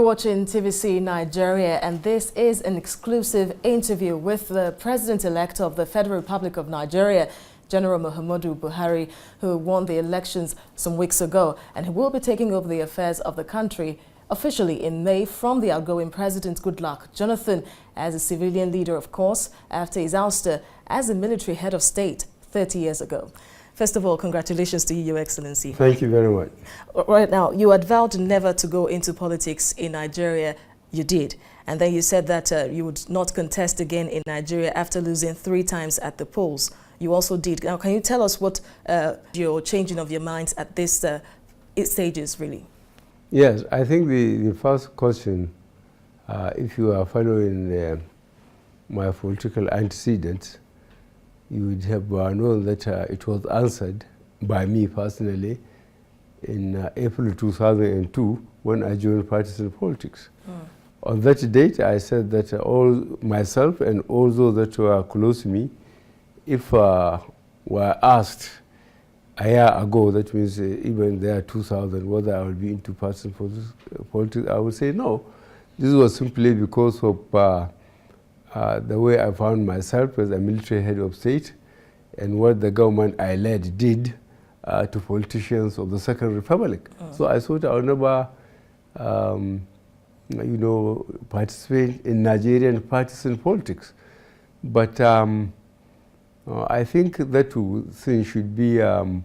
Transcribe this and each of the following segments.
You're watching TVC Nigeria, and this is an exclusive interview with the President-elect of the Federal Republic of Nigeria, General Muhammadu Buhari, who won the elections some weeks ago, and who will be taking over the affairs of the country officially in May from the outgoing President Goodluck Jonathan as a civilian leader, of course, after his ouster as a military head of state 30 years ago. First of all, congratulations to you, Your Excellency. Thank you very much. Right now, you had vowed never to go into politics in Nigeria. You did. And then you said that you would not contest again in Nigeria after losing 3 times at the polls. You also did. Now, can you tell us what your changing of your minds at this stages, really? Yes, I think the first question, if you are following my political antecedents, you would have known that it was answered by me personally in April 2002 when I joined partisan politics. On that date, I said that all myself and all those that were close to me, if were asked a year ago, that means even there 2000, whether I would be into partisan politics, I would say no. This was simply because of the way I found myself as a military head of state and what the government I led did to politicians of the Second Republic. So I thought I would never, participate in Nigerian partisan politics. But I think that thing should be a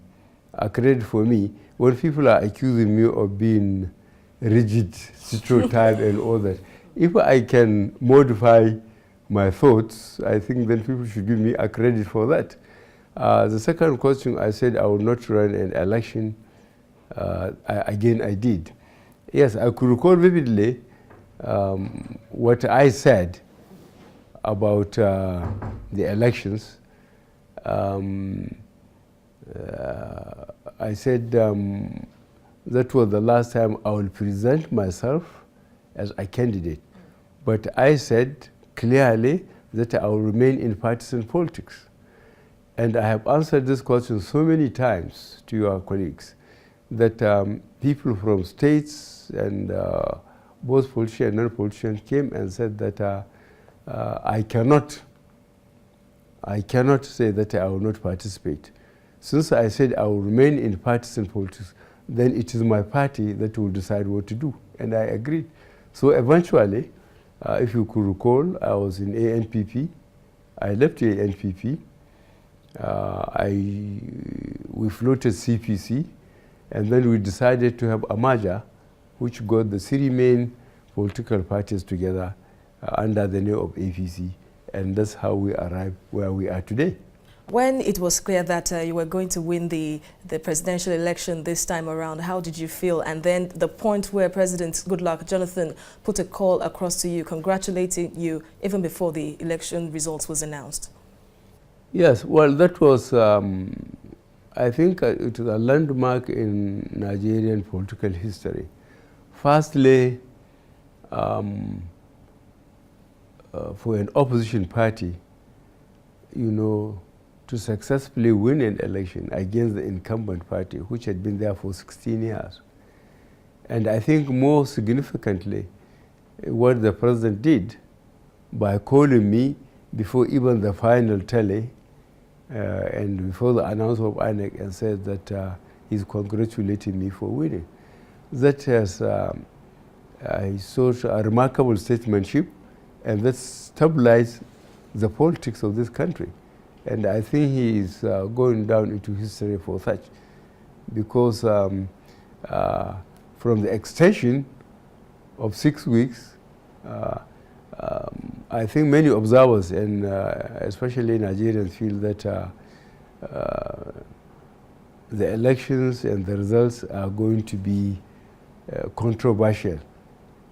credit for me when people are accusing me of being rigid, stereotype and all that. If I can modify my thoughts, I think then people should give me a credit for that. The second question, I said I would not run an election. Again, I did. Yes, I could recall vividly what I said about the elections. I said that was the last time I will present myself as a candidate. But I said clearly that I will remain in partisan politics. And I have answered this question so many times to your colleagues that people from states and both politicians and non-politicians came and said that I cannot say that I will not participate. Since I said I will remain in partisan politics, then it is my party that will decide what to do. And I agreed. So eventually, if you could recall, I was in ANPP. I left the ANPP. We floated CPC, and then we decided to have a merger, which got the 3 main political parties together under the name of APC, and that's how we arrived where we are today. When it was clear that you were going to win the presidential election this time around, how did you feel? And then the point where President Goodluck Jonathan put a call across to you, congratulating you even before the election results was announced. Yes, well, that was, I think it was a landmark in Nigerian political history. Firstly, for an opposition party, to successfully win an election against the incumbent party, which had been there for 16 years. And I think more significantly, what the president did by calling me before even the final tally and before the announcement of INEC and said that he's congratulating me for winning. That has, I thought, a remarkable statesmanship, and that stabilized the politics of this country. And I think he is going down into history for such, because from the extension of 6 weeks, I think many observers, and especially Nigerians, feel that the elections and the results are going to be controversial.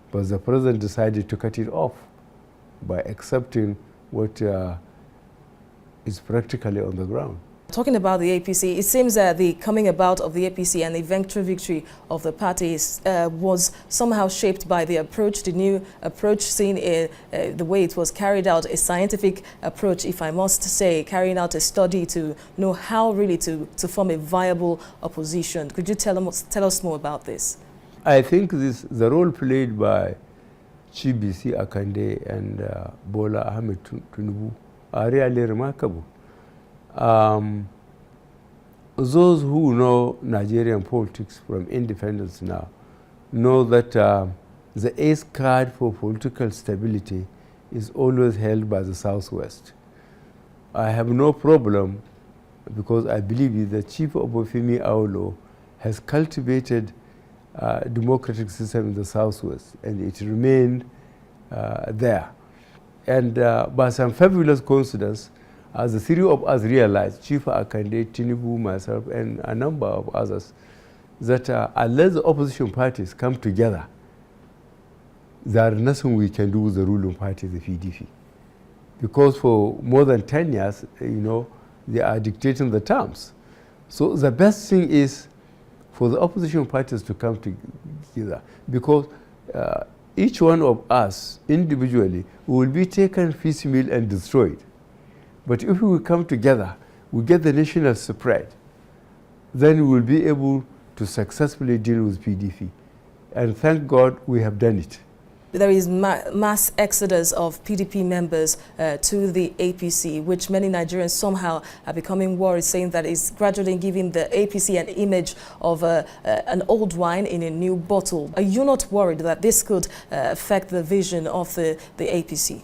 But the president decided to cut it off by accepting what is practically on the ground. Talking about the APC, it seems that the coming about of the APC and the eventual victory of the party was somehow shaped by the approach, the new approach seen in the way it was carried out, a scientific approach, if I must say, carrying out a study to know how really to form a viable opposition. Could you tell us more about this? I think the role played by Chibisi Akande and Bola Ahmed Tinubu are really remarkable. Those who know Nigerian politics from independence now know that the ace card for political stability is always held by the Southwest. I have no problem, because I believe the Chief Obafemi Awolowo has cultivated a democratic system in the Southwest, and it remained there. And by some fabulous coincidence, as the three of us realized, Chief Akande, Tinubu, myself, and a number of others, that unless the opposition parties come together, there is nothing we can do with the ruling party, the PDP. Because for more than 10 years, they are dictating the terms. So the best thing is for the opposition parties to come together, because each one of us individually will be taken piecemeal and destroyed. But if we come together, we get the national spread, then we will be able to successfully deal with PDP. And thank God we have done it. There is mass exodus of PDP members to the APC, which many Nigerians somehow are becoming worried, saying that it's gradually giving the APC an image of an old wine in a new bottle. Are you not worried that this could affect the vision of the APC?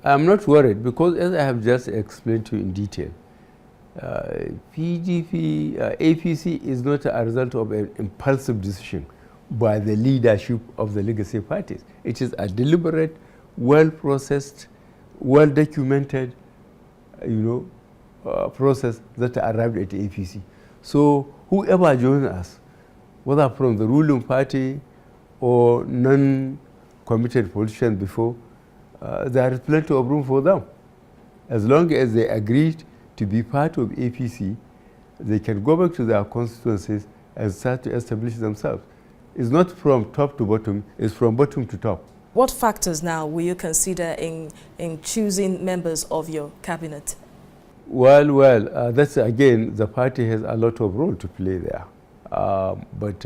I'm not worried, because as I have just explained to you in detail, APC is not a result of an impulsive decision by the leadership of the legacy parties. It is a deliberate, well-processed, well-documented, process that arrived at the APC. So whoever joins us, whether from the ruling party or non-committed politicians before, there is plenty of room for them. As long as they agreed to be part of APC, they can go back to their constituencies and start to establish themselves. It's not from top to bottom, it's from bottom to top. What factors now will you consider in choosing members of your cabinet? Well, that's again, the party has a lot of role to play there. But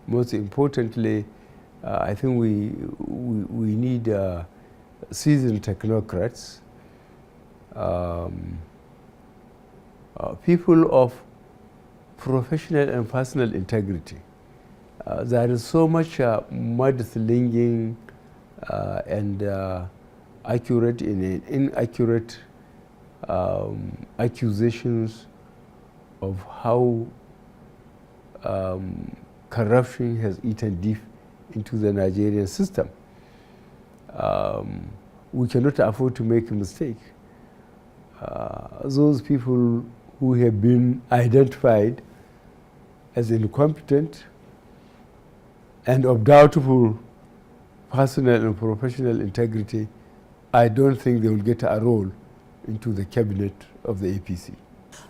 most importantly, I think we need seasoned technocrats, people of professional and personal integrity. There is so much mudslinging and accurate and inaccurate accusations of how corruption has eaten deep into the Nigerian system. We cannot afford to make a mistake. Those people who have been identified as incompetent and of doubtful personal and professional integrity, I don't think they will get a role into the cabinet of the APC.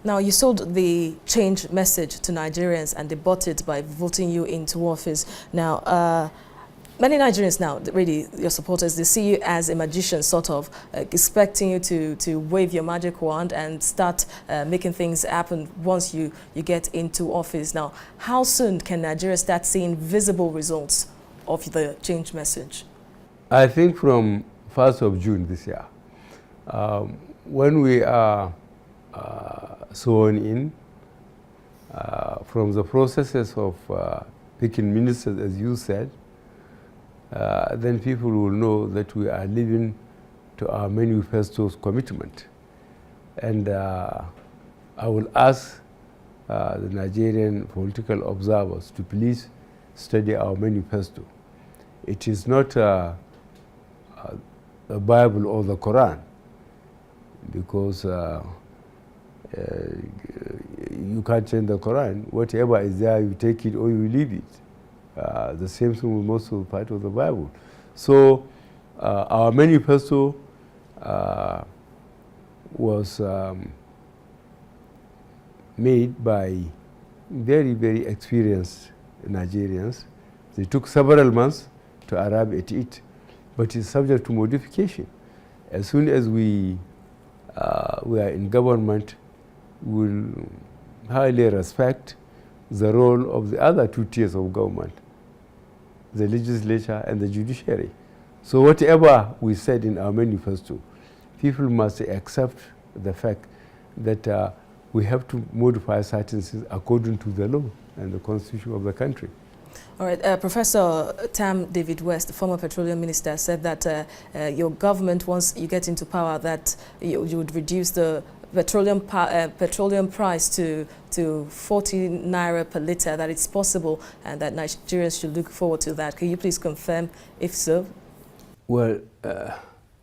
Now, you sold the change message to Nigerians and they bought it by voting you into office. Now, many Nigerians now, really, your supporters, they see you as a magician, sort of, expecting you to wave your magic wand and start making things happen once you get into office. Now, how soon can Nigeria start seeing visible results of the change message? I think from 1st of June this year, when we are sworn in, from the processes of picking ministers, as you said, then people will know that we are living to our manifesto's commitment. And I will ask the Nigerian political observers to please study our manifesto. It is not the Bible or the Quran, because you can't change the Quran. Whatever is there, you take it or you leave it. The same thing with most of the part of the Bible. So our manifesto was made by very, very experienced Nigerians. They took several months to arrive at it, but it's subject to modification. As soon as we are in government, we'll highly respect the role of the other two tiers of government, the legislature, and the judiciary. So whatever we said in our manifesto, people must accept the fact that we have to modify certain things according to the law and the constitution of the country. All right, Professor Tam David West, the former petroleum minister, said that your government, once you get into power, that you would reduce the petroleum price to 40 naira per litre, that it's possible and that Nigerians should look forward to that. Can you please confirm if so? Well,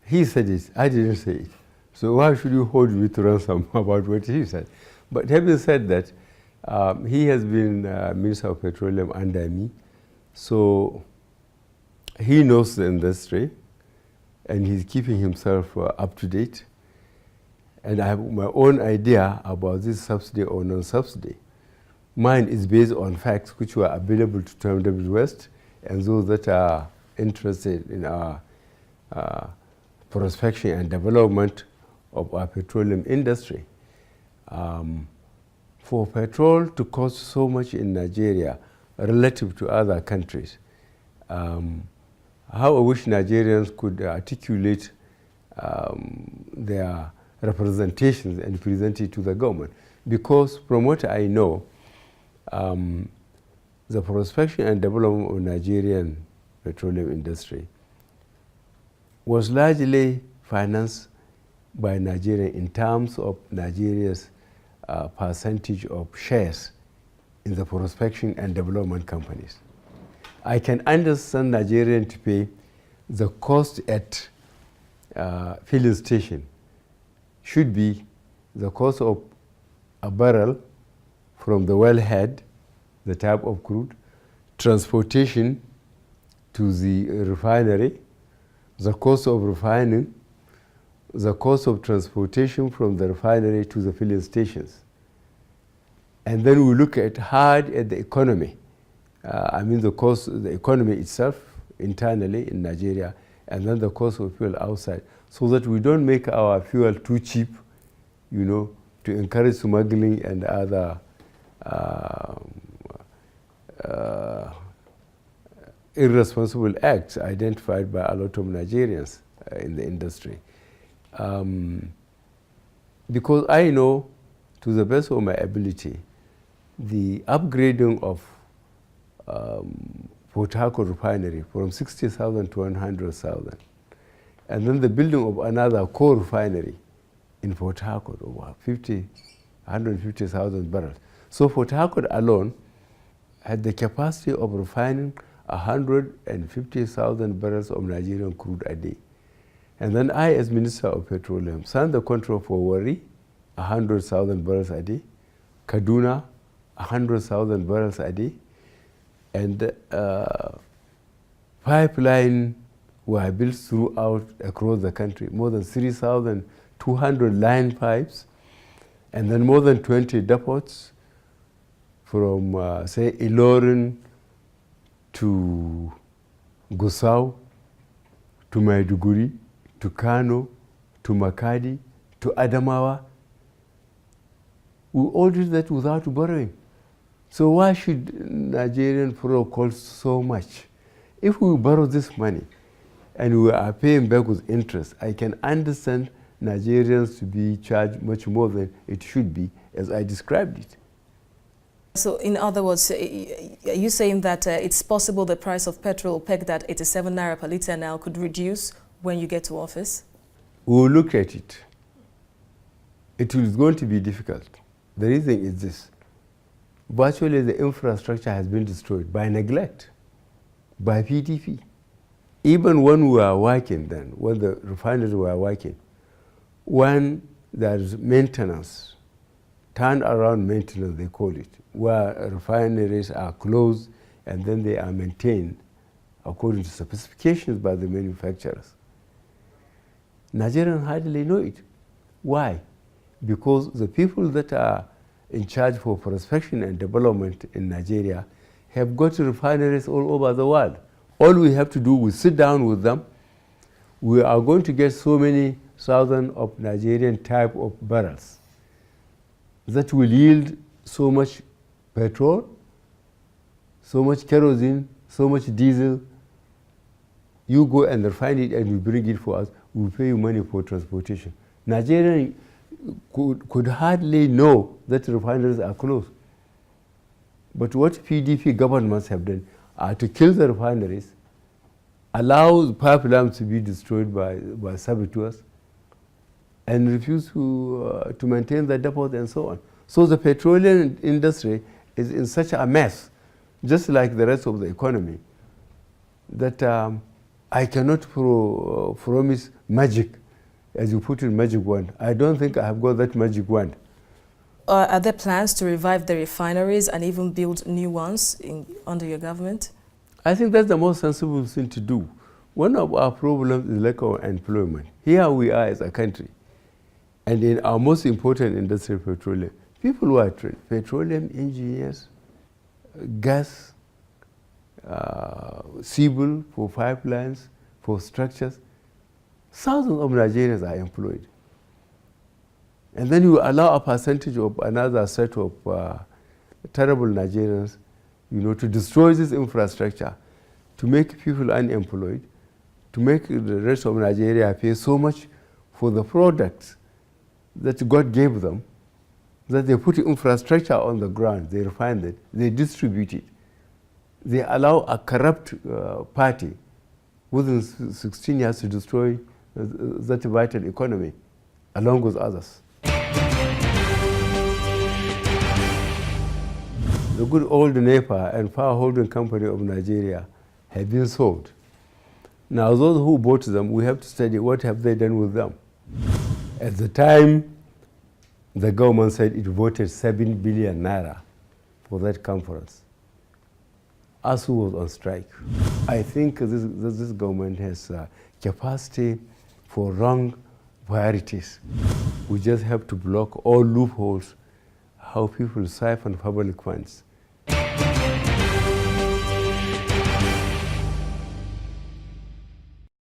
he said it, I didn't say it. So why should you hold me to ransom about what he said? But having said that, he has been Minister of Petroleum under me, so he knows the industry and he's keeping himself up to date. And I have my own idea about this subsidy or non-subsidy. Mine is based on facts which were available to Tom David West and those that are interested in our prospection and development of our petroleum industry. For petrol to cost so much in Nigeria relative to other countries, how I wish Nigerians could articulate their representations and present it to the government. Because from what I know, the prospection and development of Nigerian petroleum industry was largely financed by Nigeria in terms of Nigeria's percentage of shares in the prospection and development companies. I can understand Nigerians to pay the cost at filling station should be the cost of a barrel from the wellhead, the type of crude, transportation to the refinery, the cost of refining, the cost of transportation from the refinery to the filling stations. And then we look hard at the economy. I mean the cost of the economy itself internally in Nigeria, and then the cost of fuel outside, so that we don't make our fuel too cheap, you know, to encourage smuggling and other irresponsible acts identified by a lot of Nigerians in the industry. Because I know, to the best of my ability, the upgrading of Port Harcourt refinery from 60,000 to 100,000, and then the building of another core refinery in Port Harcourt over 150,000 barrels. So Port Harcourt alone had the capacity of refining 150,000 barrels of Nigerian crude a day. And then I, as Minister of Petroleum, signed the contract for Warri, 100,000 barrels a day, Kaduna, 100,000 barrels a day, and pipeline were built throughout across the country, more than 3,200 line pipes, and then more than 20 depots from, say, Ilorin to Gusau, to Maiduguri, to Kano, to Makadi, to Adamawa. We all did that without borrowing. So why should Nigerian borrow cost so much? If we borrow this money and we are paying back with interest, I can understand Nigerians to be charged much more than it should be, as I described it. So in other words, are you saying that it's possible the price of petrol pegged at 87 naira per litre now could reduce when you get to office? We will look at it. It is going to be difficult. The reason is this. Virtually the infrastructure has been destroyed by neglect, by PDP. Even when we were working then, when the refineries were working, when there is maintenance, turnaround maintenance they call it, where refineries are closed and then they are maintained according to specifications by the manufacturers. Nigerians hardly know it. Why? Because the people that are in charge for prospection and development in Nigeria have got refineries all over the world. All we have to do is sit down with them. We are going to get so many thousands of Nigerian type of barrels that will yield so much petrol, so much kerosene, so much diesel, you go and refine it and you bring it for us, we pay you money for transportation. Nigerians could hardly know that refineries are closed. But what PDP governments have done are to kill the refineries, allow pipelines to be destroyed by saboteurs, and refuse to maintain the depots and so on. So the petroleum industry is in such a mess, just like the rest of the economy, that I cannot promise magic, as you put in magic wand. I don't think I have got that magic wand. Are there plans to revive the refineries and even build new ones under your government? I think that's the most sensible thing to do. One of our problems is lack of employment. Here we are as a country, and in our most important industry, petroleum, people who are trained, petroleum engineers, gas, civil, for pipelines, for structures, thousands of Nigerians are employed. And then you allow a percentage of another set of terrible Nigerians, to destroy this infrastructure, to make people unemployed, to make the rest of Nigeria pay so much for the products that God gave them, that they put infrastructure on the ground, they refine it, they distribute it. They allow a corrupt party within 16 years to destroy that vital economy, along with others. The good old NEPA and power holding company of Nigeria have been sold. Now those who bought them, we have to study what have they done with them. At the time, the government said it voted 7 billion naira for that conference. ASU was on strike. I think this government has capacity for wrong priorities. We just have to block all loopholes, how people siphon public funds.